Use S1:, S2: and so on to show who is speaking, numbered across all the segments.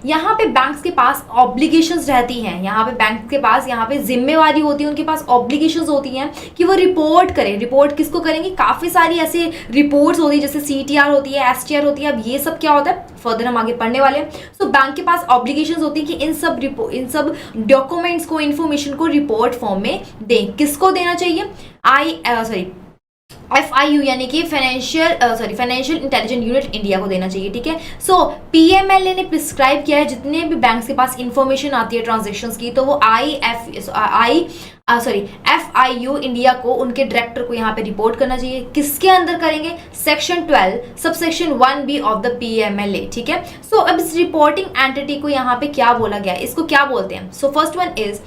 S1: यहाँ पे बैंक्स के पास ऑब्लिगेशंस रहती हैं, यहाँ पे बैंक के पास यहाँ पे जिम्मेवारी होती है, उनके पास ऑब्लिगेशंस होती हैं कि वो रिपोर्ट करें। रिपोर्ट किसको करेंगे? काफ़ी सारी ऐसे रिपोर्ट्स होती है, जैसे CTR होती है, STR होती है। अब ये सब क्या होता है फर्दर हम आगे पढ़ने वाले हैं। सो बैंक के पास ऑब्लिगेशंस होती है कि इन सब डॉक्यूमेंट्स को, इन्फॉर्मेशन को रिपोर्ट फॉर्म में दें। किसको देना चाहिए? FIU यानी कि फाइनेंशियल इंटेलिजेंस यूनिट इंडिया को देना चाहिए, ठीक है। सो PMLA ने प्रिस्क्राइब किया है जितने भी बैंक्स के पास इंफॉर्मेशन आती है ट्रांजैक्शंस की, तो वो FIU इंडिया को, उनके डायरेक्टर को यहाँ पे रिपोर्ट करना चाहिए। किसके अंदर करेंगे? Section 12 subsection 1B of the PMLA, ठीक है। सो अब इस रिपोर्टिंग एंटिटी को यहाँ पे क्या बोला गया है, इसको क्या बोलते हैं? So first one is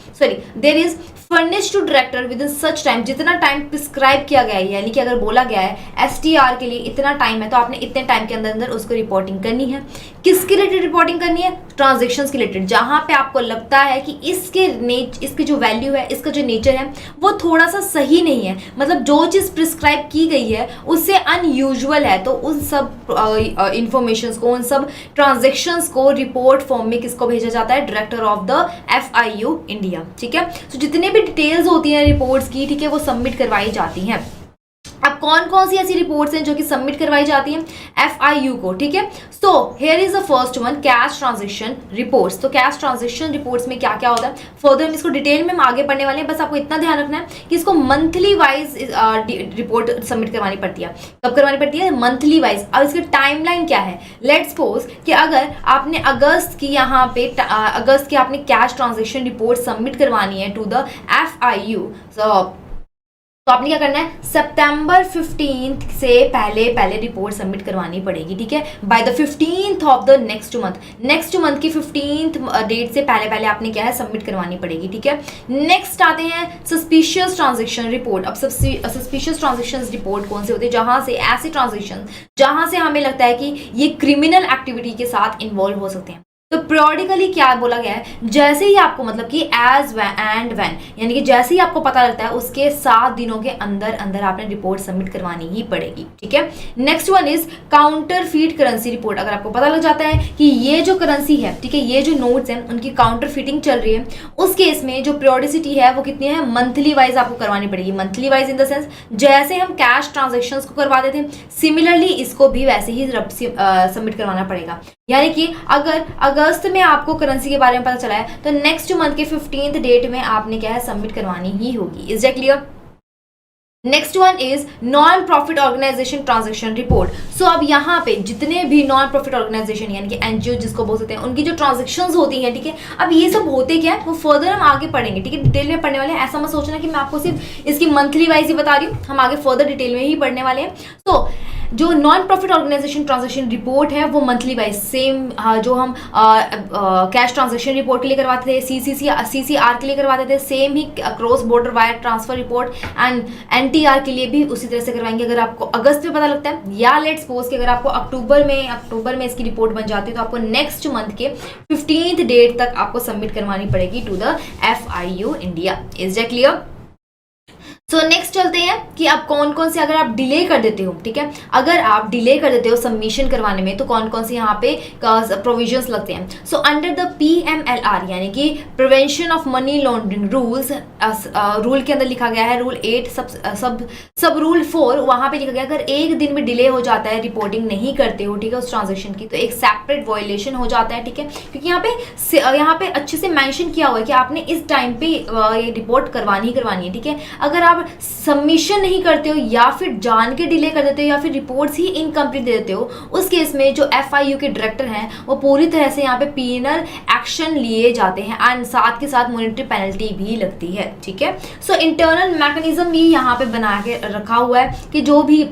S1: there is furnish to director within such time, जितना टाइम प्रिस्क्राइब किया गया है, यानी कि अगर बोला गया है STR के लिए इतना टाइम है तो आपने इतने टाइम के अंदर उसको रिपोर्टिंग करनी है। किसके रिलेटेड रिपोर्टिंग करनी है? ट्रांजैक्शंस के रिलेटेड, जहां पे आपको लगता है कि इसकी जो वैल्यू है, इसका जो नेचर है वो थोड़ा सा सही नहीं है, मतलब जो चीज़ प्रिस्क्राइब की गई है उससे अनयूजुअल है, तो उन सब इंफॉर्मेशंस को, उन सब ट्रांजैक्शंस को रिपोर्ट फॉर्म में किसको भेजा जाता है? Director of the FIU India, ठीक है। तो जितने भी डिटेल्स होती हैं रिपोर्ट्स की, ठीक है, वो सबमिट करवाई जाती हैं। अब कौन कौन सी ऐसी रिपोर्ट्स हैं जो कि सबमिट करवाई जाती हैं FIU को, ठीक है। So here is the first one, cash transaction reports. तो कैश ट्रांजैक्शन रिपोर्ट्स में क्या क्या होता है फर्दर हम इसको डिटेल में हम आगे पढ़ने वाले हैं। बस आपको इतना ध्यान रखना है कि इसको मंथली वाइज रिपोर्ट सबमिट करवानी पड़ती है। कब करवानी पड़ती है? Monthly wise. अब इसकी टाइमलाइन क्या है? लेट्स सपोज कि अगर आपने अगस्त की यहाँ पे अगस्त की आपने कैश ट्रांजैक्शन रिपोर्ट सबमिट करवानी है टू द FIU, तो आपने क्या करना है? सितंबर 15 से पहले रिपोर्ट सबमिट करवानी पड़ेगी, ठीक है, by the 15th of the next month की 15th डेट से पहले आपने क्या है? सबमिट करवानी पड़ेगी, ठीक है। नेक्स्ट आते हैं सस्पिशियस ट्रांजैक्शन रिपोर्ट। अब सस्पिशियस ट्रांजैक्शन रिपोर्ट कौन से होते हैं? जहां से ऐसे ट्रांजैक्शन जहां से हमें लगता है कि ये क्रिमिनल एक्टिविटी के साथ इन्वॉल्व हो सकते हैं। तो पीरियडिकली क्या बोला गया है? जैसे ही आपको, मतलब कि एज एंड व्हेन, यानी कि जैसे ही आपको पता लगता है उसके 7 दिनों के अंदर आपने रिपोर्ट सबमिट करवानी ही पड़ेगी, ठीक है। Next one is counterfeit currency report. अगर आपको पता लग जाता है कि ये जो करेंसी है, ठीक है, ये जो नोट्स हैं उनकी काउंटरफीटिंग चल रही है, उस केस में जो पीरियोडिसिटी है वो कितनी है? मंथली वाइज आपको करवानी पड़ेगी। Monthly wise in the sense जैसे हम कैश ट्रांजेक्शन को करवा देते हैं, सिमिलरली इसको भी वैसे ही सबमिट करवाना पड़ेगा। यानी कि अगर अगस्त में आपको करेंसी के बारे में पता चला है तो नेक्स्ट मंथ के 15th डेट में आपने क्या है? सबमिट करवानी ही होगी। Is that clear? Next one is non profit organisation transaction report. So अब यहाँ पे जितने भी नॉन प्रॉफिट ऑर्गेनाइजेशन यानी कि NGO जिसको बोल सकते हैं, उनकी जो ट्रांजैक्शंस होती हैं, ठीक है, अब ये सब होते क्या है वो फर्दर हम आगे पढ़ेंगे, ठीक है, डिटेल में पढ़ने वाले हैं। ऐसा मत सोचना कि मैं आपको सिर्फ इसकी मंथली वाइज ही बता रही हूँ, हम आगे फर्दर डिटेल में ही पढ़ने वाले हैं। तो जो non profit organisation transaction report है वो मंथली वाइज सेम जो हम कैश ट्रांजैक्शन रिपोर्ट के लिए करवाते थे, CCR के लिए करवाते थे, same he cross border wire transfer report and NTR के लिए भी उसी तरह से करवाएंगे। अगर आपको अगस्त में पता लगता है, या लेट्स सपोज कि अगर आपको अक्टूबर में इसकी रिपोर्ट बन जाती है, तो आपको नेक्स्ट मंथ के 15th डेट तक आपको सबमिट करवानी पड़ेगी to the FIU India. Is that clear? So next चलते हैं कि अब कौन कौन से, अगर आप डिले कर देते हो, ठीक है, अगर आप डिले कर देते हो सबमिशन करवाने में, तो कौन कौन से यहाँ पे प्रोविजंस लगते हैं। सो अंडर द PMLR यानी कि prevention of money laundering rules, rule के अंदर लिखा गया है रूल 8 सब रूल 4, वहाँ पे लिखा गया अगर एक दिन में डिले हो जाता है, रिपोर्टिंग नहीं करते हो, ठीक है, उस ट्रांजेक्शन की, तो एक सेपरेट वायलेशन हो जाता है, ठीक है, क्योंकि यहाँ पे अच्छे से मेंशन किया हुआ है कि आपने इस टाइम पे ये रिपोर्ट करवानी ही करवानी है, ठीक है। अगर आप सबमिशन नहीं करते हो या फिर जान के डिले कर देते हो या फिर रिपोर्ट्स ही इनकम्प्लीट दे देते हो, उस केस में जो FIU के डायरेक्टर हैं वो पूरी तरह से यहाँ पे पीनल एक्शन लिए जाते हैं एंड साथ के साथ मॉनेटरी पेनल्टी भी लगती है, ठीक है। सो इंटरनल मैकेनिज्म भी यहाँ पे बना के रखा हुआ है कि जो भी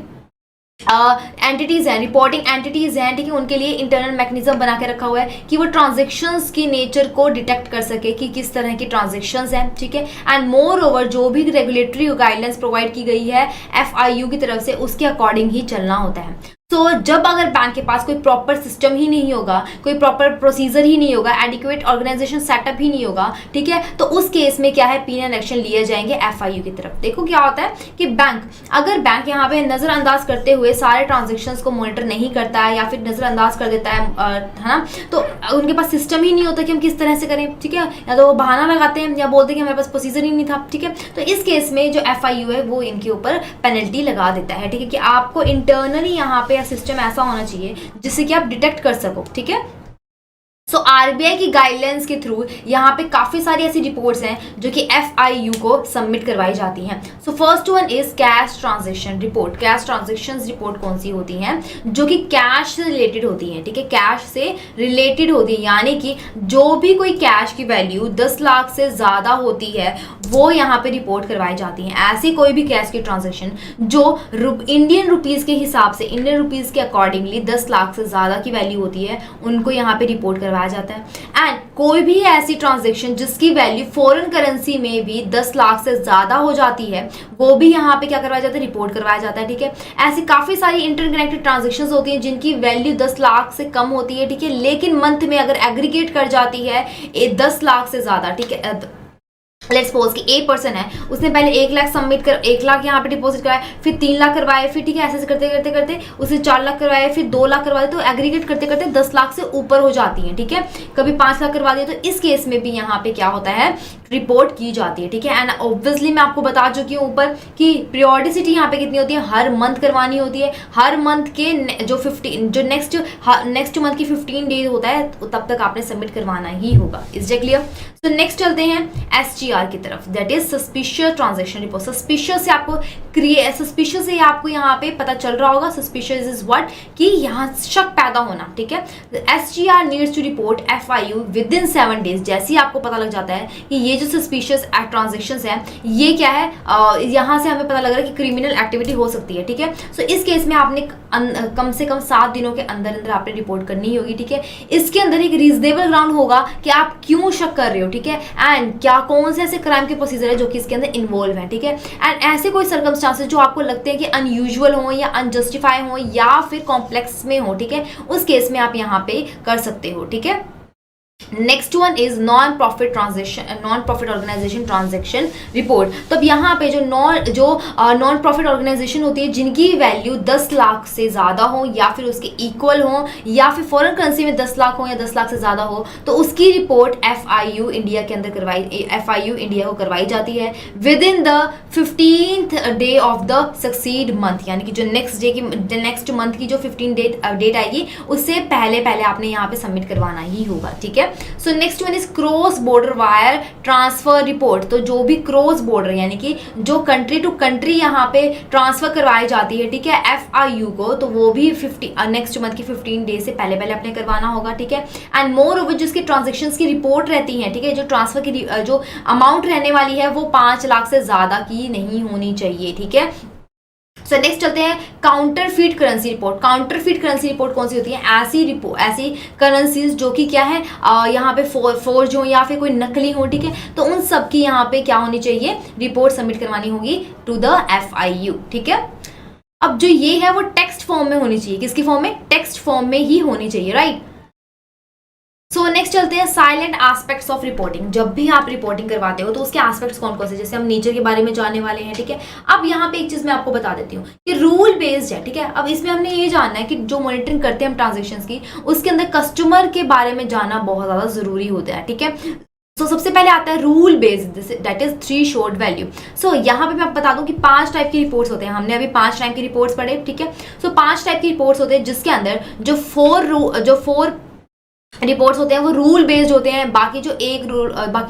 S1: एंटिटीज हैं, रिपोर्टिंग एंटिटीज हैं, ठीक है, उनके लिए इंटरनल मैकेनिज्म बना के रखा हुआ है कि वो ट्रांजैक्शंस की नेचर को डिटेक्ट कर सके कि किस तरह की ट्रांजैक्शंस हैं, ठीक है। एंड मोर ओवर जो भी रेगुलेटरी गाइडलाइंस प्रोवाइड की गई है FIU की तरफ से, उसके अकॉर्डिंग ही चलना होता है। तो जब अगर बैंक के पास कोई प्रॉपर सिस्टम ही नहीं होगा, कोई प्रॉपर प्रोसीजर ही नहीं होगा, एडिक्वेट ऑर्गेनाइजेशन सेटअप ही नहीं होगा, ठीक है, तो उस केस में क्या है, पीनल एक्शन लिए जाएंगे एफआईयू की तरफ। देखो क्या होता है कि अगर बैंक यहाँ पे नजरअंदाज करते हुए सारे ट्रांजेक्शन्स को मॉनिटर नहीं करता है या फिर नजरअंदाज कर देता है ना, तो उनके पास सिस्टम ही नहीं होता कि हम किस तरह से करें, ठीक है, या तो वो बहाना लगाते हैं या बोलते हैं कि हमारे पास प्रोसीजर ही नहीं था, ठीक है। तो इस केस में जो एफआईयू है वो इनके ऊपर पेनल्टी लगा देता है, ठीक है, कि आपको इंटरनली यहाँ पे सिस्टम ऐसा होना चाहिए जिससे कि आप डिटेक्ट कर सको, ठीक है। सो आरबीआई की गाइडलाइंस के थ्रू यहाँ पे काफी सारी ऐसी रिपोर्ट्स हैं जो कि एफआईयू को सबमिट करवाई जाती हैं। So first one is cash transaction report. Cash transaction report कौन सी होती हैं, जो कि कैश से रिलेटेड होती हैं, ठीक है, कैश से रिलेटेड होती है, यानी कि जो भी कोई कैश की वैल्यू 10 लाख से ज्यादा होती है वो यहाँ पे रिपोर्ट करवाई जाती हैं। ऐसी कोई भी कैश की ट्रांजैक्शन जो इंडियन रुपीज के हिसाब से, इंडियन रुपीज के अकॉर्डिंगली 10 लाख से ज्यादा की वैल्यू होती है, उनको यहाँ पे रिपोर्ट करवाया जाता है। एंड कोई भी ऐसी ट्रांजैक्शन जिसकी वैल्यू फॉरेन करेंसी में भी 10 लाख से ज्यादा हो जाती है, वो भी यहाँ पे क्या करवाया जाता है, रिपोर्ट करवाया जाता है, ठीक है। ऐसी काफी सारी इंटरकनेक्टेड ट्रांजैक्शंस होती हैं जिनकी वैल्यू 10 लाख से कम होती है, ठीक है, लेकिन मंथ में अगर एग्रीगेट कर जाती है 10 लाख से ज्यादा, ठीक है। लेट्स सपोज कि एक पर्सन है, उसने पहले 1 लाख सबमिट कर, 1 लाख यहाँ पे डिपॉजिट कराया, फिर 3 लाख करवाए, फिर ठीक है, ऐसे करते करते करते उसने 4 लाख करवाए, फिर 2 लाख करवाए, तो एग्रीगेट करते करते 10 लाख से ऊपर हो जाती है, ठीक है। कभी 5 लाख करवा दिया, तो इस केस में भी यहाँ पे क्या होता है, रिपोर्ट की जाती है, ठीक है। एंड ऑब्वियसली मैं आपको बता चुकी हूँ ऊपर कि पीरियोडिसिटी यहाँ पे कितनी होती है, हर मंथ करवानी होती है। हर मंथ के जो नेक्स्ट मंथ की 15 डेज होता है, तब तक आपने सबमिट करवाना ही होगा। Is it clear? तो नेक्स्ट चलते हैं एसटीआर की तरफ, that is suspicious transaction report. Suspicious से आपको यहाँ पे पता चल रहा होगा, सस्पिशियस इज व्हाट, कि यहाँ शक पैदा होना, ठीक है। STR needs to report FIU within 7 days. जैसे ही आपको पता लग जाता है कि ये जो सस्पिशियस ट्रांजैक्शंस है ये क्या है, यहाँ से हमें पता लग रहा है कि क्रिमिनल एक्टिविटी हो सकती है, ठीक है। सो इस केस में आपने कम से कम 7 दिनों के अंदर अंदर आपने रिपोर्ट करनी होगी, ठीक है। इसके अंदर एक रीजनेबल ग्राउंड होगा कि आप क्यों शक कर रहे हो, ठीक है, एंड क्या कौन से ऐसे क्राइम के प्रोसीजर है जो कि इसके अंदर इन्वॉल्व है, ठीक है। एंड ऐसे कोई सर्कमस्टांसेस जो आपको लगते हैं कि अनयूजुअल हो या अनजस्टिफाई हो या फिर कॉम्प्लेक्स में हो, ठीक है, उस केस में आप यहाँ पे कर सकते हो, ठीक है। Next one is non profit organisation transaction report. तो अब यहाँ पे जो नॉन प्रॉफिट ऑर्गेनाइजेशन होती है जिनकी वैल्यू 10 लाख से ज्यादा हो या फिर उसके इक्वल हो या फिर फॉरेन करेंसी में 10 लाख हो या 10 लाख से ज्यादा हो, तो उसकी रिपोर्ट एफआईयू इंडिया के अंदर एफआईयू इंडिया को करवाई जाती है with in the 15th day of the succeed month, यानी कि जो नेक्स्ट मंथ की जो 15 डेट आएगी उससे पहले आपने यहाँ पे सबमिट करवाना ही होगा, ठीक है। So next one is cross border wire transfer report. तो जो भी क्रॉस बॉर्डर यानी कि जो कंट्री टू कंट्री यहाँ पे ट्रांसफर करवाई जाती है, ठीक है, एफआईयू को, तो वो भी नेक्स्ट मंथ की 15 डेज से पहले अपने करवाना होगा, ठीक है। एंड मोर ओवर जिसकी ट्रांजेक्शन्स की रिपोर्ट रहती है, ठीक है, जो ट्रांसफर की जो अमाउंट रहने वाली है वो 5 लाख से ज्यादा की नहीं होनी चाहिए, ठीक है। सो नेक्स्ट चलते हैं counterfeit currency report. Counterfeit currency report कौन सी होती है, ऐसी करेंसीज जो कि क्या है, यहाँ पे फोर्ज हो या फिर कोई नकली हो, ठीक है, तो उन सब की यहाँ पे क्या होनी चाहिए, रिपोर्ट सबमिट करवानी होगी टू द एफआईयू, ठीक है। अब जो ये है वो टेक्स्ट फॉर्म में होनी चाहिए, किसकी फॉर्म में, टेक्स्ट फॉर्म में ही होनी चाहिए, राइट। सो नेक्स्ट चलते हैं साइलेंट एस्पेक्ट्स ऑफ रिपोर्टिंग। जब भी आप रिपोर्टिंग करवाते हो तो उसके एस्पेक्ट्स कौन कौन से, जैसे हम नेचर के बारे में जानने वाले हैं, ठीक है। अब यहाँ पे एक चीज मैं आपको बता देती हूँ कि रूल बेस्ड है, ठीक है। अब इसमें हमने ये जानना है कि जो मॉनिटरिंग करते हैं हम ट्रांजेक्शन्स की, उसके अंदर कस्टमर के बारे में जानना बहुत ज्यादा जरूरी होता है, ठीक है। तो सबसे पहले आता है rule based, that is threshold value. So यहाँ पे मैं आपको बता दूं कि 5 टाइप की रिपोर्ट्स होते हैं, हमने अभी 5 टाइप की रिपोर्ट्स पढ़े, ठीक है। सो 5 टाइप की रिपोर्ट्स होते हैं जिसके अंदर जो 4 रिपोर्ट्स होते हैं वो रूल बेस्ड होते हैं, बाकी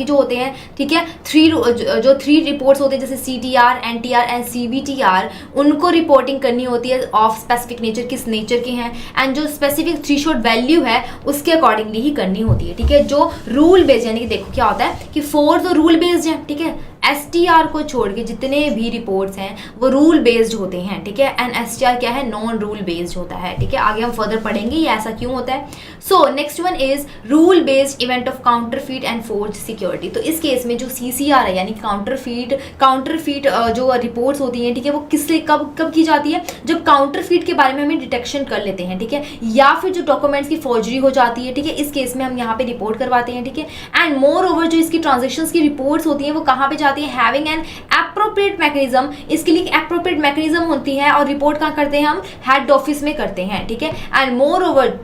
S1: जो होते हैं, ठीक है, 3 रिपोर्ट्स होते हैं जैसे CTR, NTR एंड CBTR, उनको रिपोर्टिंग करनी होती है ऑफ स्पेसिफिक नेचर, किस नेचर के हैं, एंड जो स्पेसिफिक थ्रेशोल्ड वैल्यू है उसके अकॉर्डिंगली ही करनी होती है, ठीक है। जो रूल बेस्ड यानी कि देखो क्या होता है कि 4 तो रूल बेस्ड है, ठीक है, STR को छोड़ के जितने भी रिपोर्ट्स हैं वो रूल बेस्ड होते हैं, ठीक है। एंड STR क्या है, नॉन रूल बेस्ड होता है, ठीक है। आगे हम फर्दर पढ़ेंगे ये ऐसा क्यों होता है। So next one is rule based event of counterfeit and forge security. तो इस केस में जो CCR है यानी काउंटरफीट जो रिपोर्ट्स होती हैं, ठीक है, वो किससे कब की जाती है, जब काउंटरफीट के बारे में हमें डिटेक्शन कर लेते हैं, ठीक है, या फिर जो डॉक्यूमेंट्स की फॉर्जरी हो जाती है, ठीक है, इस केस में हम यहाँ पे रिपोर्ट करवाते हैं, ठीक है। एंड मोर ओवर जो इसकी ट्रांजेक्शन्स की रिपोर्ट्स होती हैं वो कहाँ पे जाती है, हैविंग एन एप्रोप्रिएट मैकेनिज्म। इसके लिए एप्रोप्रिएट मैकेनिज्म होती है और रिपोर्ट कहाँ करते हैं, हम हेड ऑफिस में करते हैं, ठीक है। एंड मोर ओवर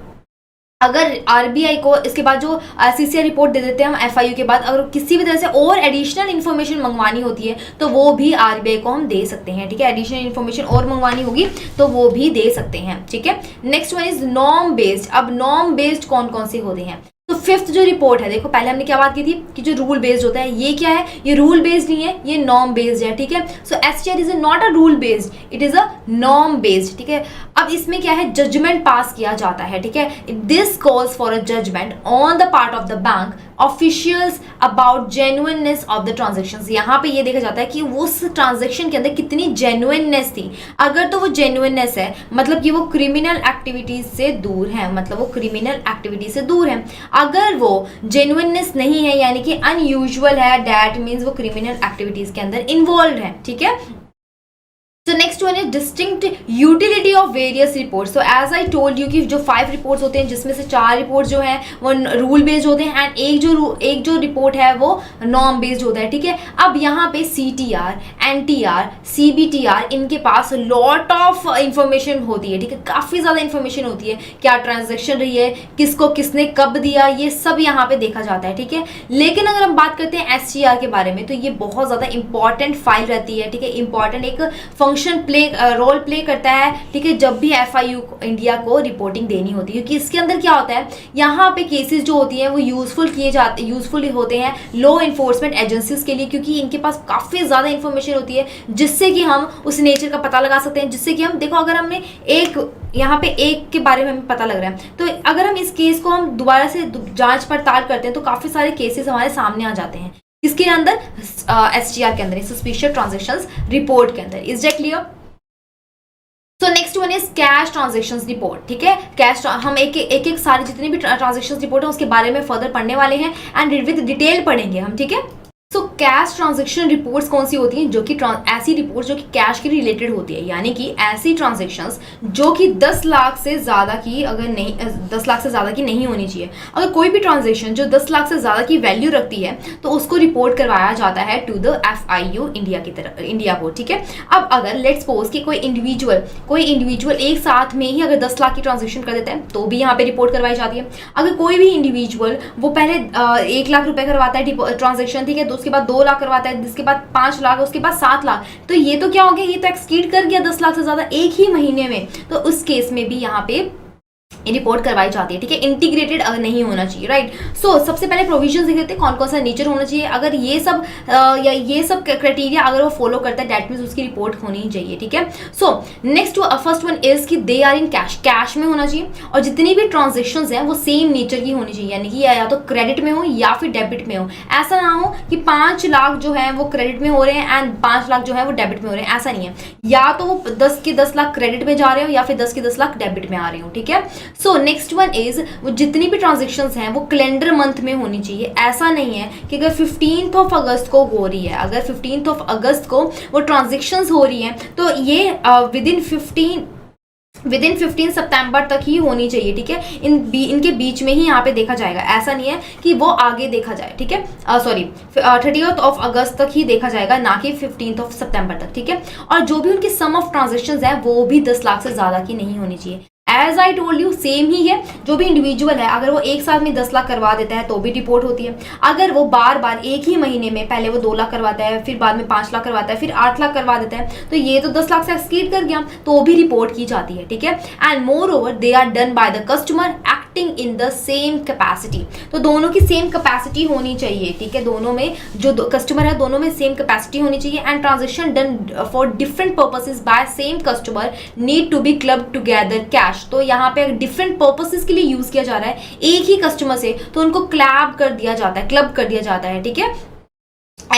S1: अगर RBI को इसके बाद जो CCR रिपोर्ट दे देते हैं हम FIU के बाद, अगर किसी भी तरह से और एडिशनल इन्फॉर्मेशन मंगवानी होती है तो वो भी RBI को हम दे सकते हैं, ठीक है। एडिशनल इन्फॉर्मेशन और मंगवानी होगी तो वो भी दे सकते हैं, ठीक है। Next one is norm based. अब नॉर्म बेस्ड कौन कौन से होते हैं, तो फिफ्थ जो रिपोर्ट है, देखो पहले हमने क्या बात की थी कि जो रूल बेस्ड होता है, ये क्या है, ये रूल बेस्ड नहीं है, ये नॉर्म बेस्ड है, ठीक है। सो STR is not a rule based, it is a norm based, ठीक है। अब इसमें क्या है, जजमेंट पास किया जाता है, ठीक है। This calls for a judgement on the part of the bank officials about genuineness of the transactions. यहाँ पे ये देखा जाता है कि उस ट्रांजेक्शन के अंदर कितनी जेन्युइननेस थी। अगर तो वो जेन्युइननेस है मतलब कि वो क्रिमिनल एक्टिविटीज से दूर है, मतलब वो क्रिमिनल एक्टिविटी से दूर है। अगर वो जेन्युइननेस नहीं है यानी कि अनयूजुअल है, दैट मीन्स वो क्रिमिनल एक्टिविटीज के अंदर इन्वॉल्व है, ठीक है। So next one is distinct utility of various reports. So as I told you कि जो 5 रिपोर्ट्स होते हैं जिसमें से 4 रिपोर्ट्स जो हैं वो रूल बेस्ड होते हैं एंड एक जो रिपोर्ट है वो नॉर्म बेस्ड होता है, ठीक है। अब यहाँ पे CTR, NTR, CBTR इनके पास लॉट ऑफ इंफॉर्मेशन होती है, ठीक है, काफ़ी ज़्यादा इंफॉर्मेशन होती है, क्या ट्रांजेक्शन रही है, किसको किसने कब दिया, ये सब यहाँ पे देखा जाता है, ठीक है। लेकिन अगर हम बात करते हैं STR के बारे में तो ये बहुत ज़्यादा इंपॉर्टेंट फाइल रहती है, ठीक है, इंपॉर्टेंट एक फंक्शन रोल प्ले करता है, ठीक है, जब भी FIU इंडिया को रिपोर्टिंग देनी होती है। क्योंकि इसके अंदर क्या होता है, यहाँ पे केसेस जो होती हैं वो यूजफुल होते हैं लॉ इन्फोर्समेंट एजेंसीज के लिए, क्योंकि इनके पास काफ़ी ज़्यादा इंफॉर्मेशन होती है जिससे कि हम उस नेचर का पता लगा सकते हैं, जिससे कि हम देखो अगर हमने यहाँ पे एक के बारे में हमें पता लग रहा है तो अगर हम इस केस को हम दोबारा से जांच पड़ताल करते हैं तो काफ़ी सारे केसेस हमारे सामने आ जाते हैं। इसके अंदर STR के अंदर सस्पिशियस ट्रांजैक्शंस रिपोर्ट के अंदर। Is that clear? So next one is cash transactions report, ठीक है। कैश हम एक सारी जितनी भी ट्रांजैक्शंस रिपोर्ट है उसके बारे में फर्दर पढ़ने वाले हैं एंड विद डिटेल पढ़ेंगे हम, ठीक है। सो कैश ट्रांजैक्शन रिपोर्ट्स कौन सी होती हैं, जो कि ऐसी रिपोर्ट्स जो कि कैश के रिलेटेड होती है, यानी कि ऐसी ट्रांजैक्शंस जो कि 10 लाख से ज़्यादा की नहीं होनी चाहिए। अगर कोई भी ट्रांजैक्शन जो 10 लाख से ज़्यादा की वैल्यू रखती है तो उसको रिपोर्ट करवाया जाता है टू द FIU इंडिया को, ठीक है। अब अगर लेट्स सपोज कि कोई इंडिविजुअल एक साथ में ही अगर 10 लाख की ट्रांजेक्शन कर देता है तो भी यहाँ पे रिपोर्ट करवाई जाती है। अगर कोई भी इंडिविजुअल वो पहले 1 लाख रुपए करवाता है ट्रांजेक्शन, ठीक है, उसके बाद 2 लाख करवाता है, जिसके बाद 5 लाख, उसके बाद 7 लाख, तो ये तो क्या हो गया, ये तो एक्सीड कर गया 10 लाख से ज्यादा एक ही महीने में। तो उस केस में भी यहाँ पे रिपोर्ट करवाई जाती है, ठीक है। इंटीग्रेटेड अगर नहीं होना चाहिए, राइट। सो सबसे पहले प्रोविजन देख लेते हैं कौन कौन सा नेचर होना चाहिए। अगर ये सब क्राइटेरिया अगर वो फॉलो करता है दैट मीन्स उसकी रिपोर्ट होनी चाहिए, ठीक है। So next first one is कि दे आर इन कैश में होना चाहिए और जितनी भी ट्रांजेक्शंस हैं वो सेम नेचर की होनी चाहिए, यानी कि या तो क्रेडिट में हो या फिर डेबिट में हो। ऐसा ना हो कि 5 लाख जो है वो क्रेडिट में हो रहे हैं एंड 5 लाख जो है वो डेबिट में हो रहे हैं, ऐसा नहीं है। या तो वो 10 के 10 लाख क्रेडिट में जा रहे हो या फिर 10 के 10 लाख डेबिट में आ रहे हो, ठीक है। सो नेक्स्ट वन इज वो जितनी भी ट्रांजेक्शंस हैं वो कैलेंडर मंथ में होनी चाहिए। ऐसा नहीं है कि अगर 15 अगस्त को हो रही है, अगर 15 अगस्त को वो ट्रांजेक्शंस हो रही हैं तो ये विदिन 15 सितंबर तक ही होनी चाहिए, ठीक है। इनके बीच में ही यहाँ पे देखा जाएगा, ऐसा नहीं है कि वो आगे देखा जाए, ठीक है। 30 अगस्त तक ही देखा जाएगा, ना कि 15 सितंबर तक, ठीक है। और जो भी उनकी सम ऑफ ट्रांजेक्शंस है वो भी 10 लाख से ज्यादा की नहीं होनी चाहिए। As I told you same ही है, जो भी इंडिविजुअल है अगर वो एक साल में 10 लाख करवा देता है तो भी रिपोर्ट होती है। अगर वो बार बार एक ही महीने में पहले वो 2 लाख करवाता है, फिर बाद में 5 लाख करवाता है, फिर 8 लाख करवा देता है, तो ये तो 10 लाख से एक्सीड कर गया, तो भी रिपोर्ट की जाती है, ठीक है। And moreover they are done by the customer acting in the same capacity. तो दोनों की सेम कैपेसिटी होनी चाहिए, ठीक है। दोनों में जो कस्टमर है दोनों में सेम कैपेसिटी होनी चाहिए and transaction done for different purposes by same customer need to be club together cash. तो यहाँ पे डिफरेंट पर्पसेस के लिए यूज किया जा रहा है एक ही कस्टमर से, तो उनको क्लब कर दिया जाता है, ठीक है।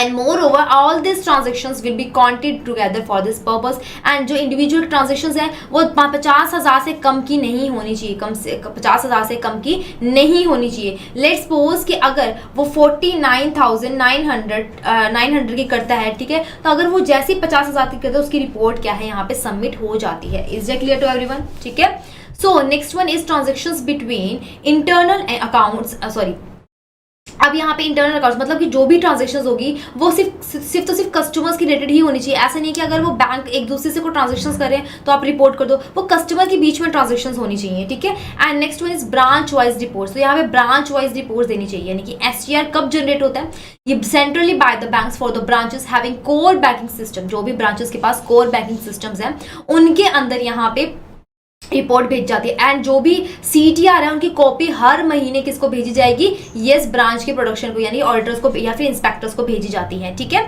S1: And more over all this transactions will be counted together for this purpose. And जो इंडिविजुअल ट्रांजेक्शंस हैं वो 50,000 से कम की नहीं होनी चाहिए, कम से 50,000 से कम की नहीं होनी चाहिए। लेट्स सपोज कि अगर वो 49,900 की करता है, ठीक है, तो अगर वो जैसे 50,000 की करता है उसकी रिपोर्ट क्या है यहाँ पे सबमिट हो जाती है। Is that clear to everyone? ठीक है। So next one is transactions between internal accounts, sorry, अब यहाँ पे इंटरनल अकाउंट्स मतलब कि जो भी ट्रांजेक्शंस होगी वो सिर्फ कस्टमर्स की रिलेटेड ही होनी चाहिए। ऐसा नहीं कि अगर वो बैंक एक दूसरे से कोई ट्रांजेक्शंस कर रहे हैं तो आप रिपोर्ट कर दो, वो कस्टमर के बीच में ट्रांजेक्शंस होनी चाहिए, ठीक है। And next one is branch wise reports, तो यहाँ पे ब्रांच वाइज रिपोर्ट्स देनी चाहिए, यानी कि STR कब जनरेट होता है, ये centrally by the banks for the branches having core banking system, जो भी ब्रांचेस के पास कोर बैंकिंग सिस्टम्स हैं उनके अंदर यहाँ पे रिपोर्ट भेज जाती है। एंड जो भी CTR है उनकी कॉपी हर महीने किसको भेजी जाएगी, येस ब्रांच के प्रोडक्शन को, यानी ऑडिटर्स को या फिर इंस्पेक्टर्स को भेजी जाती है, ठीक है।